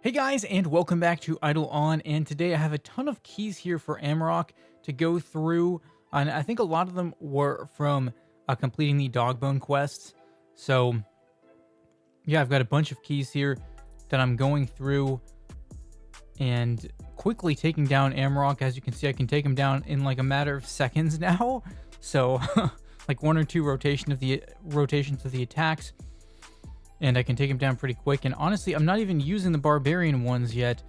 Hey guys, and welcome back to Idleon. And today I have a ton of keys here for Amarok to go through. And I think a lot of them were from completing the Dogbone quests. So yeah, I've got a bunch of keys here that I'm going through and quickly taking down Amarok. As you can see, I can take him down in like a matter of seconds now. So like one or two rotations of the attacks. And I can take him down pretty quick. And honestly, I'm not even using the barbarian ones yet.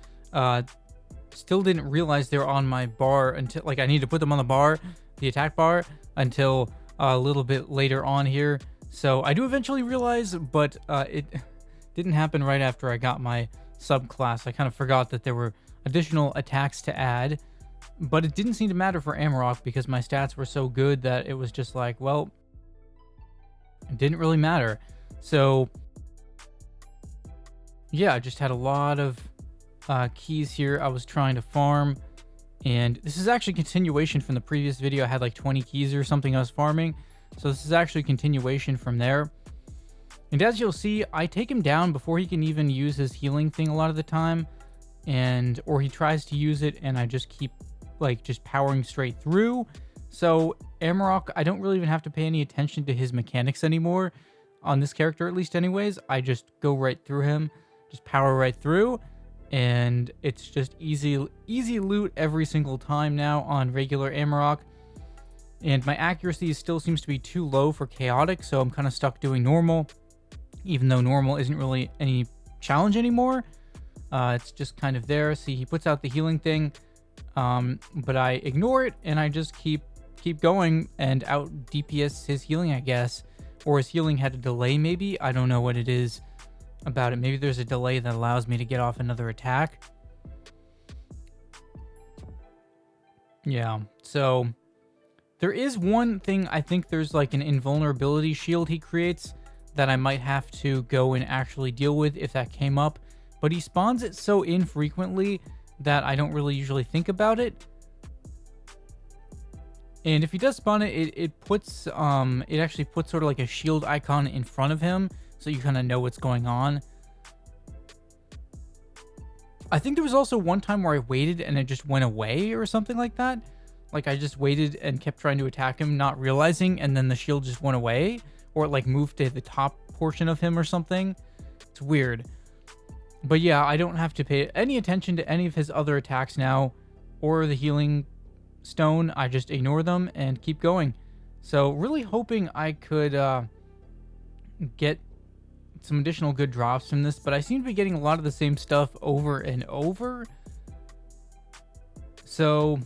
Still didn't realize they're on my bar until, like, I need to put them on the bar, the attack bar, until a little bit later on here. So I do eventually realize, but it didn't happen right after I got my subclass. I kind of forgot that there were additional attacks to add. But it didn't seem to matter for Amarok because my stats were so good that it was just like, well, it didn't really matter. So yeah, I just had a lot of keys here I was trying to farm. And this is actually continuation from the previous video. I had like 20 keys or something I was farming. So this is actually continuation from there. And as you'll see, I take him down before he can even use his healing thing a lot of the time. Or he tries to use it and I just keep like just powering straight through. So Amarok, I don't really even have to pay any attention to his mechanics anymore. On this character at least anyways. I just go right through him. Just power right through, and it's just easy loot every single time now on regular Amarok. And my accuracy still seems to be too low for chaotic, so I'm kind of stuck doing normal, even though normal isn't really any challenge anymore. It's just kind of there. See, he puts out the healing thing, but I ignore it, and I just keep going and out DPS his healing, I guess. Or his healing had a delay, maybe? I don't know what it is about it. Maybe there's a delay that allows me to get off another attack. Yeah, so there is one thing. I think there's like an invulnerability shield he creates that I might have to go and actually deal with if that came up. But he spawns it so infrequently that I don't really usually think about it. And if he does spawn it, it actually puts sort of like a shield icon in front of him, so you kind of know what's going on. I think there was also one time where I waited and it just went away or something like that. Like I just waited and kept trying to attack him, not realizing, and then the shield just went away, or it like moved to the top portion of him or something. It's weird. But yeah, I don't have to pay any attention to any of his other attacks now, or the healing stone. I just ignore them and keep going. So really hoping I could get some additional good drops from this, but I seem to be getting a lot of the same stuff over and over. So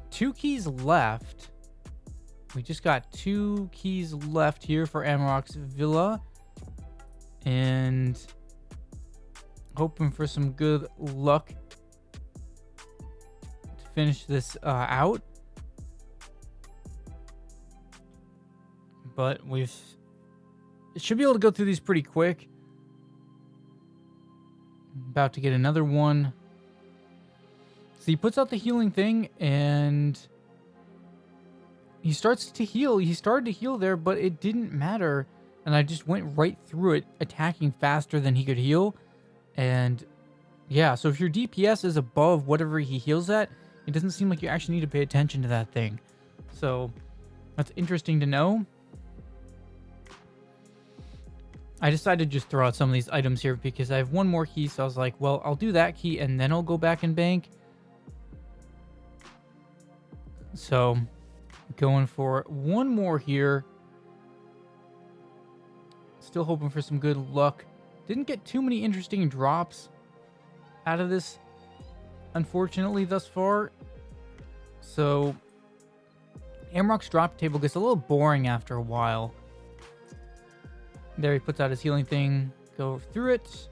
2 keys left. We just got 2 keys left here for Amarok's Villa, and hoping for some good luck finish this out. But should be able to go through these pretty quick. About to get another one. So he puts out the healing thing and he starts to heal. He started to heal there, but it didn't matter. And I just went right through it, attacking faster than he could heal. And yeah, so if your DPS is above whatever he heals at, it doesn't seem like you actually need to pay attention to that thing. So that's interesting to know. I decided to just throw out some of these items here because I have one more key. So I was like, well, I'll do that key and then I'll go back and bank. So going for one more here. Still hoping for some good luck. Didn't get too many interesting drops out of this, unfortunately, thus far. So Amarok's drop table gets a little boring after a while. There he puts out his healing thing, go through it,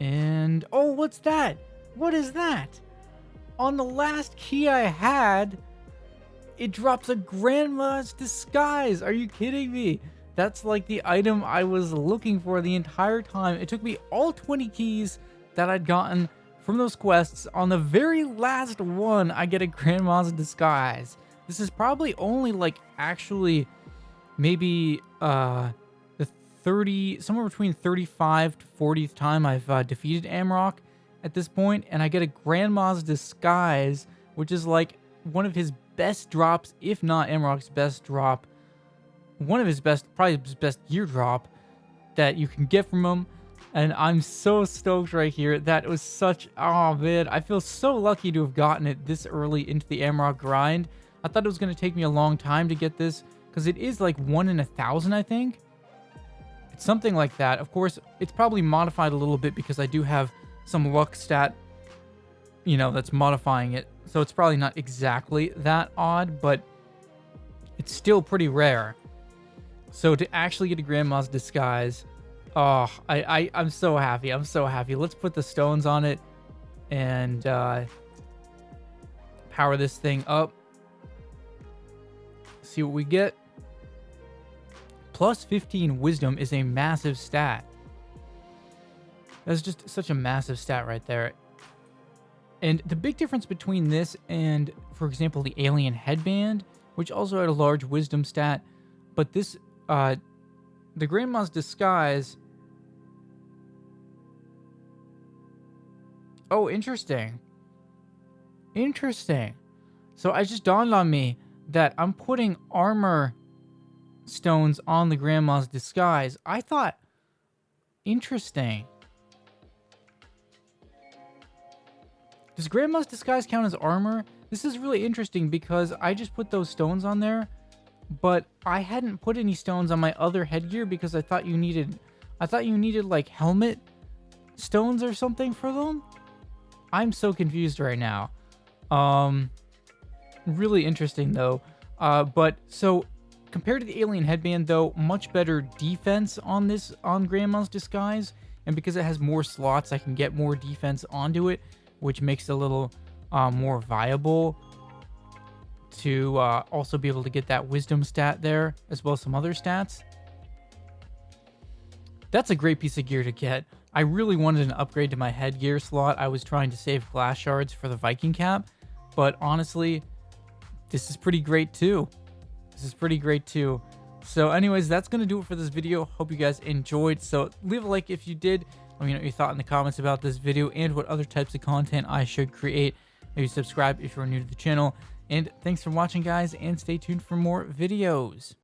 and oh, what's that? What is that? On the last key I had, it drops a Grandma's Disguise. Are you kidding me? That's like the item I was looking for the entire time. It took me all 20 keys that I'd gotten from those quests. On the very last one, I get a Grandma's Disguise. This is probably only like actually maybe the somewhere between 35 to 40th time I've defeated Amarok at this point, and I get a Grandma's Disguise, which is like one of his best drops, if not Amarok's best drop. One of his best, probably his best gear drop that you can get from him. And I'm so stoked right here. That was such, oh man, I feel so lucky to have gotten it this early into the Amarok grind. I thought it was going to take me a long time to get this, because it is like 1 in 1,000, I think. It's something like that. Of course, it's probably modified a little bit because I do have some luck stat, you know, that's modifying it. So it's probably not exactly that odd, but it's still pretty rare. So to actually get a Grandma's Disguise, oh, I'm so happy. I'm so happy. Let's put the stones on it and power this thing up. See what we get. Plus 15 wisdom is a massive stat. That's just such a massive stat right there. And the big difference between this and, for example, the alien headband, which also had a large wisdom stat, but this, the Grandma's Disguise. Oh, interesting. Interesting. So it just dawned on me that I'm putting armor stones on the Grandma's Disguise. I thought, interesting. Does Grandma's Disguise count as armor? This is really interesting because I just put those stones on there, but I hadn't put any stones on my other headgear because I thought you needed like helmet stones or something for them. I'm so confused right now. Really interesting though. But so compared to the alien headband though, much better defense on this, on Grandma's Disguise. And because it has more slots, I can get more defense onto it, which makes it a little more viable to also be able to get that wisdom stat there, as well as some other stats. That's a great piece of gear to get. I really wanted an upgrade to my headgear slot. I was trying to save glass shards for the Viking cap, but honestly, this is pretty great too. This is pretty great too. So anyways, that's going to do it for this video. Hope you guys enjoyed. So leave a like if you did. Let me know what you thought in the comments about this video and what other types of content I should create. Maybe subscribe if you're new to the channel. And thanks for watching, guys, and stay tuned for more videos.